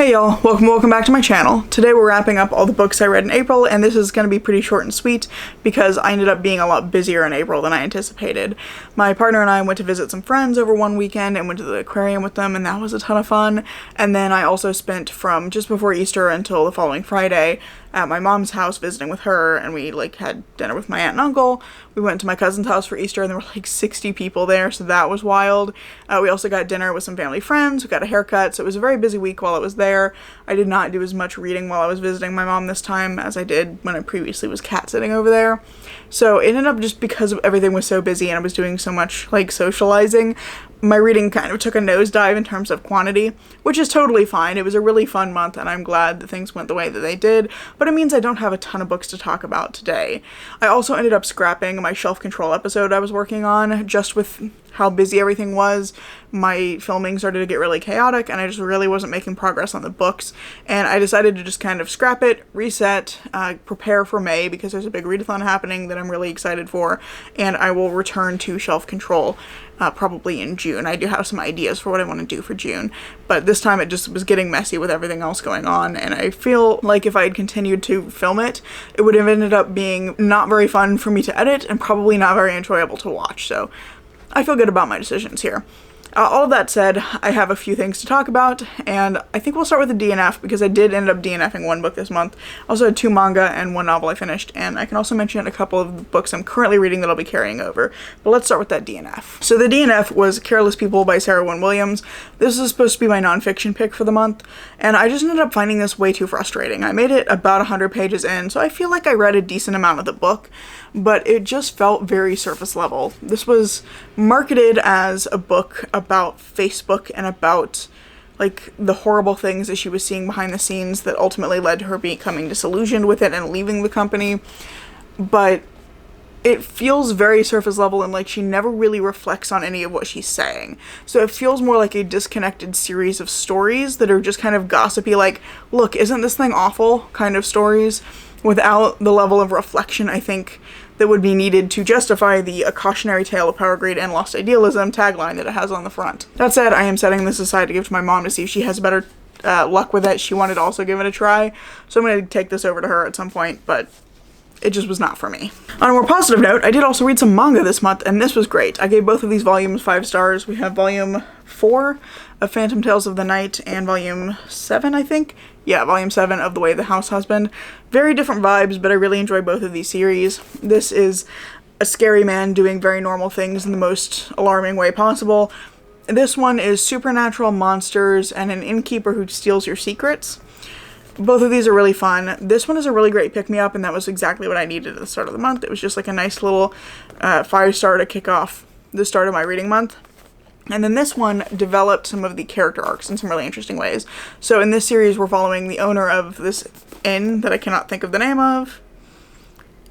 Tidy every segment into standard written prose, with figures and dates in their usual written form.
Hey y'all, welcome back to my channel. Today we're wrapping up all the books I read in April, and this is going to be pretty short and sweet because I ended up being a lot busier in April than I anticipated. My partner and I went to visit some friends over one weekend and went to the aquarium with them, and that was a ton of fun. And then I also spent from just before Easter until the following Friday at my mom's house visiting with her, and we had dinner with my aunt and uncle. We went to my cousin's house for Easter and there were 60 people there, so that was wild. We also got dinner with some family friends, we got a haircut, so it was a very busy week while I was there. I did not do as much reading while I was visiting my mom this time as I did when I previously was cat sitting over there. So it ended up, just because of everything was so busy and I was doing so much socializing, my reading kind of took a nosedive in terms of quantity, which is totally fine. It was a really fun month and I'm glad that things went the way that they did, but it means I don't have a ton of books to talk about today. I also ended up scrapping my shelf control episode I was working on. Just with how busy everything was, my filming started to get really chaotic and I just really wasn't making progress on the books, and I decided to just kind of scrap it, reset, prepare for May because there's a big readathon happening that I'm really excited for, and I will return to shelf control probably in June. I do have some ideas for what I want to do for June, but this time it just was getting messy with everything else going on, and I feel like if I had continued to film it, it would have ended up being not very fun for me to edit and probably not very enjoyable to watch, so I feel good about my decisions here. All of that said, I have a few things to talk about, and I think we'll start with the DNF because I did end up DNFing one book this month. I also had 2 manga and 1 novel I finished, and I can also mention a couple of books I'm currently reading that I'll be carrying over. But let's start with that DNF. So the DNF was Careless People by Sarah Wynne Williams. This is supposed to be my nonfiction pick for the month, and I just ended up finding this way too frustrating. I made it about 100 pages in, so I feel like I read a decent amount of the book, but it just felt very surface level. This was marketed as a book about Facebook and about the horrible things that she was seeing behind the scenes that ultimately led to her becoming disillusioned with it and leaving the company, but it feels very surface level and she never really reflects on any of what she's saying. So it feels more like a disconnected series of stories that are just kind of gossipy, look, isn't this thing awful kind of stories, without the level of reflection I think that would be needed to justify the A Cautionary Tale of Power, Greed, and Lost Idealism tagline that it has on the front. That said, I am setting this aside to give to my mom to see if she has better luck with it. She wanted to also give it a try, so I'm going to take this over to her at some point, but it just was not for me. On a more positive note, I did also read some manga this month, and this was great. I gave both of these volumes 5 stars. We have volume 4 of Phantom Tales of the Night and volume 7, I think. Yeah, volume 7 of The Way of the House Husband. Very different vibes, but I really enjoy both of these series. This is a scary man doing very normal things in the most alarming way possible. This one is supernatural monsters and an innkeeper who steals your secrets. Both of these are really fun. This one is a really great pick-me-up, and that was exactly what I needed at the start of the month. It was just a nice little 5-star to kick off the start of my reading month. And then this one developed some of the character arcs in some really interesting ways. So in this series, we're following the owner of this inn that I cannot think of the name of.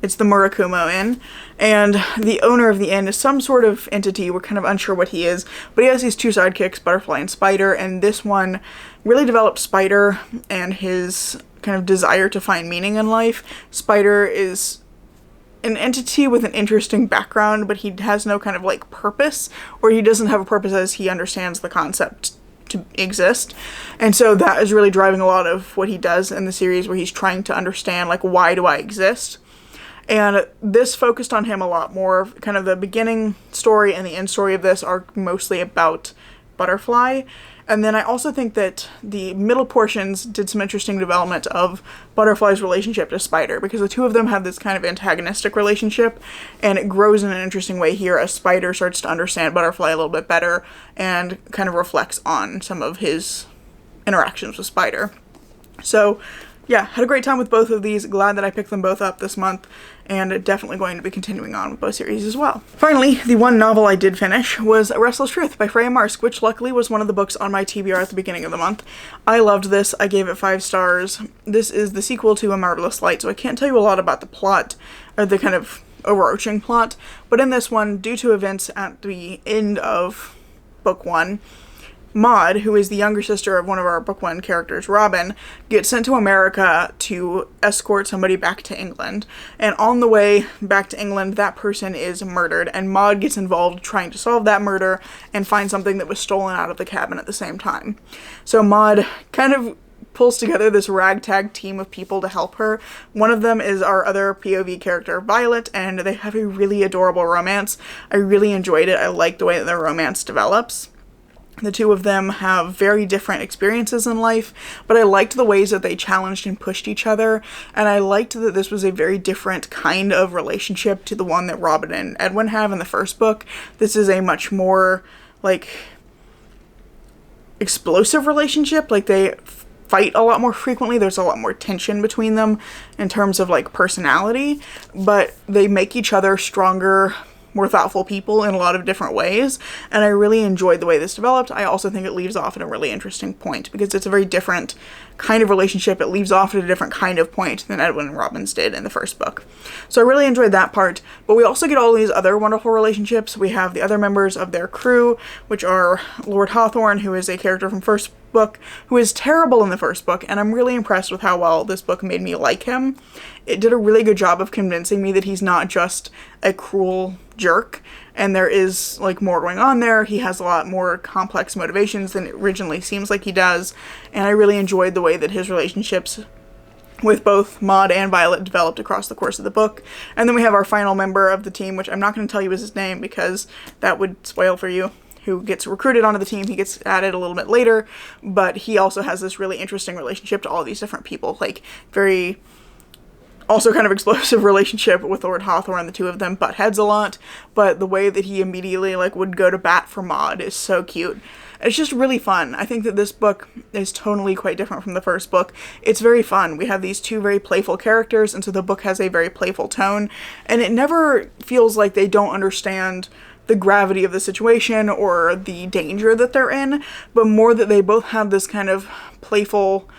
It's the Murakumo Inn, and the owner of the inn is some sort of entity. We're kind of unsure what he is, but he has these 2 sidekicks, Butterfly and Spider, and this one really develops Spider and his kind of desire to find meaning in life. Spider is an entity with an interesting background, but he has no kind of purpose, or he doesn't have a purpose as he understands the concept to exist. And so that is really driving a lot of what he does in the series, where he's trying to understand why do I exist. And this focused on him a lot more. Kind of the beginning story and the end story of this are mostly about Butterfly. And then I also think that the middle portions did some interesting development of Butterfly's relationship to Spider, because the 2 of them have this kind of antagonistic relationship, and it grows in an interesting way here as Spider starts to understand Butterfly a little bit better and kind of reflects on some of his interactions with Spider. So yeah, had a great time with both of these. Glad that I picked them both up this month, and definitely going to be continuing on with both series as well. Finally, the one novel I did finish was Restless Truth by Freya Marsk, which luckily was one of the books on my TBR at the beginning of the month. I loved this. I gave it 5 stars. This is the sequel to A Marvelous Light, so I can't tell you a lot about the plot, or the kind of overarching plot, but in this one, due to events at the end of book 1, Maud, who is the younger sister of one of our book 1 characters, Robin, gets sent to America to escort somebody back to England. And on the way back to England, that person is murdered, and Maud gets involved trying to solve that murder and find something that was stolen out of the cabin at the same time. So Maud kind of pulls together this ragtag team of people to help her. One of them is our other POV character, Violet, and they have a really adorable romance. I really enjoyed it. I like the way that their romance develops. The two of them have very different experiences in life, but I liked the ways that they challenged and pushed each other, and I liked that this was a very different kind of relationship to the one that Robin and Edwin have in the first book. This is a much more, like, explosive relationship. Like, they fight a lot more frequently. There's a lot more tension between them in terms of, like, personality, but they make each other stronger, more thoughtful people in a lot of different ways, and I really enjoyed the way this developed. I also think it leaves off at a really interesting point because it's a very different kind of relationship. It leaves off at a different kind of point than Edwin and Robin's did in the first book. So I really enjoyed that part, but we also get all these other wonderful relationships. We have the other members of their crew, which are Lord Hawthorne, who is a character from first book, who is terrible in the first book, and I'm really impressed with how well this book made me like him. It did a really good job of convincing me that he's not just a cruel jerk, and there is, like, more going on there. He has a lot more complex motivations than it originally seems like he does, and I really enjoyed the way that his relationships with both Maud and Violet developed across the course of the book. And then we have our final member of the team, which I'm not going to tell you is his name because that would spoil for you, who gets recruited onto the team. He gets added a little bit later, but he also has this really interesting relationship to all these different people, like, very also kind of explosive relationship with Lord Hawthorne. The two of them butt heads a lot, but the way that he immediately, like, would go to bat for Maud is so cute. It's just really fun. I think that this book is totally quite different from the first book. It's very fun. We have these two very playful characters, and so the book has a very playful tone, and it never feels like they don't understand the gravity of the situation or the danger that they're in, but more that they both have this kind of playful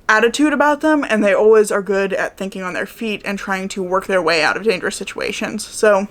attitude about them, and they always are good at thinking on their feet and trying to work their way out of dangerous situations. So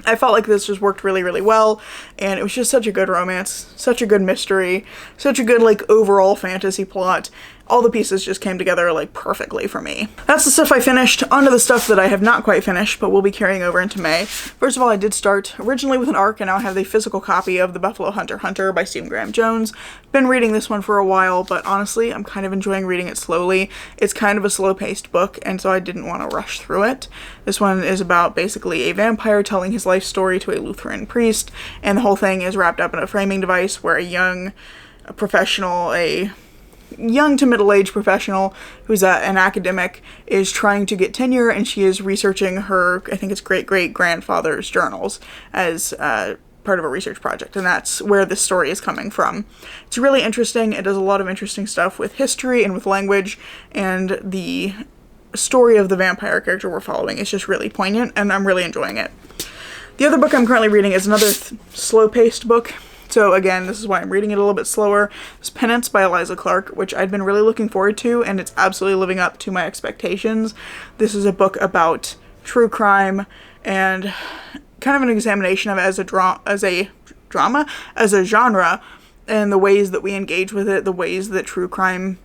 I felt like this just worked really, really well, and it was just such a good romance, such a good mystery, such a good, like, overall fantasy plot. All the pieces just came together, like, perfectly for me. That's the stuff I finished. On to the stuff that I have not quite finished, but will be carrying over into May. First of all, I did start originally with an ARC, and now I have the physical copy of The Buffalo Hunter by Stephen Graham Jones. Been reading this one for a while, but honestly, I'm kind of enjoying reading it slowly. It's kind of a slow-paced book, and so I didn't want to rush through it. This one is about basically a vampire telling his life story to a Lutheran priest, and the whole thing is wrapped up in a framing device where a young to middle-aged professional who's an academic is trying to get tenure, and she is researching her, I think it's great-great-grandfather's journals as part of a research project, and that's where this story is coming from. It's really interesting. It does a lot of interesting stuff with history and with language, and the story of the vampire character we're following is just really poignant, and I'm really enjoying it. The other book I'm currently reading is another slow-paced book. So again, this is why I'm reading it a little bit slower. It's Penance by Eliza Clark, which I'd been really looking forward to, and it's absolutely living up to my expectations. This is a book about true crime and kind of an examination of it as a genre, and the ways that we engage with it, the ways that true crime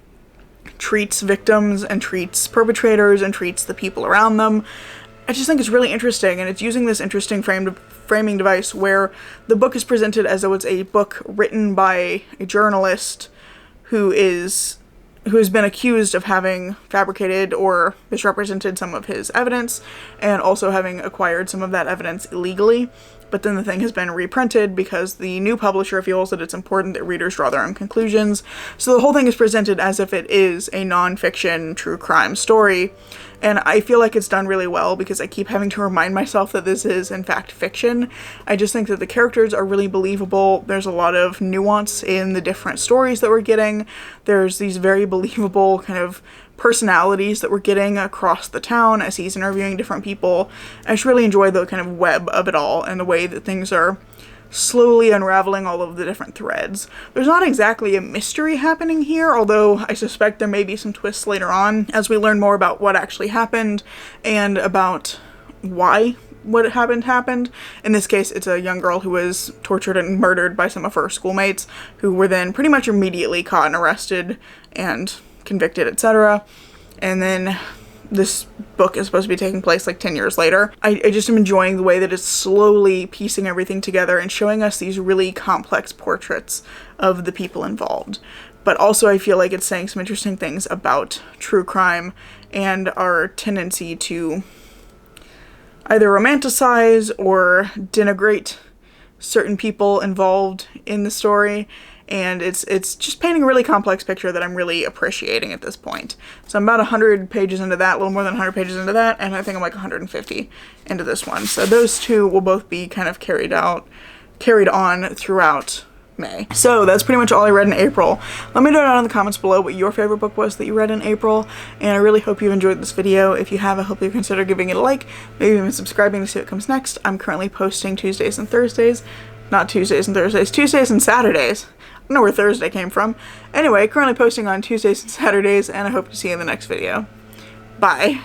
treats victims and treats perpetrators and treats the people around them. I just think it's really interesting, and it's using this interesting framing device where the book is presented as though it's a book written by a journalist who has been accused of having fabricated or misrepresented some of his evidence, and also having acquired some of that evidence illegally. But then the thing has been reprinted because the new publisher feels that it's important that readers draw their own conclusions. So the whole thing is presented as if it is a nonfiction true crime story. And I feel like it's done really well because I keep having to remind myself that this is, in fact, fiction. I just think that the characters are really believable. There's a lot of nuance in the different stories that we're getting. There's these very believable kind of personalities that we're getting across the town as he's interviewing different people. I just really enjoy the kind of web of it all and the way that things are slowly unraveling all of the different threads. There's not exactly a mystery happening here, although I suspect there may be some twists later on as we learn more about what actually happened and about why what happened. In this case, it's a young girl who was tortured and murdered by some of her schoolmates, who were then pretty much immediately caught and arrested and convicted, etc. And then this book is supposed to be taking place like 10 years later. I just am enjoying the way that it's slowly piecing everything together and showing us these really complex portraits of the people involved. but also I feel like it's saying some interesting things about true crime and our tendency to either romanticize or denigrate certain people involved in the story, and it's just painting a really complex picture that I'm really appreciating at this point. So I'm about 100 pages into that, a little more than 100 pages into that, and I think I'm like 150 into this one. So those two will both be kind of carried on throughout May. So that's pretty much all I read in April. Let me know down in the comments below what your favorite book was that you read in April, and I really hope you enjoyed this video. If you have, I hope you consider giving it a like, maybe even subscribing to see what comes next. I'm currently posting Tuesdays and Thursdays. Not Tuesdays and Thursdays, Tuesdays and Saturdays. I don't know where Thursday came from. Anyway, currently posting on Tuesdays and Saturdays, and I hope to see you in the next video. Bye.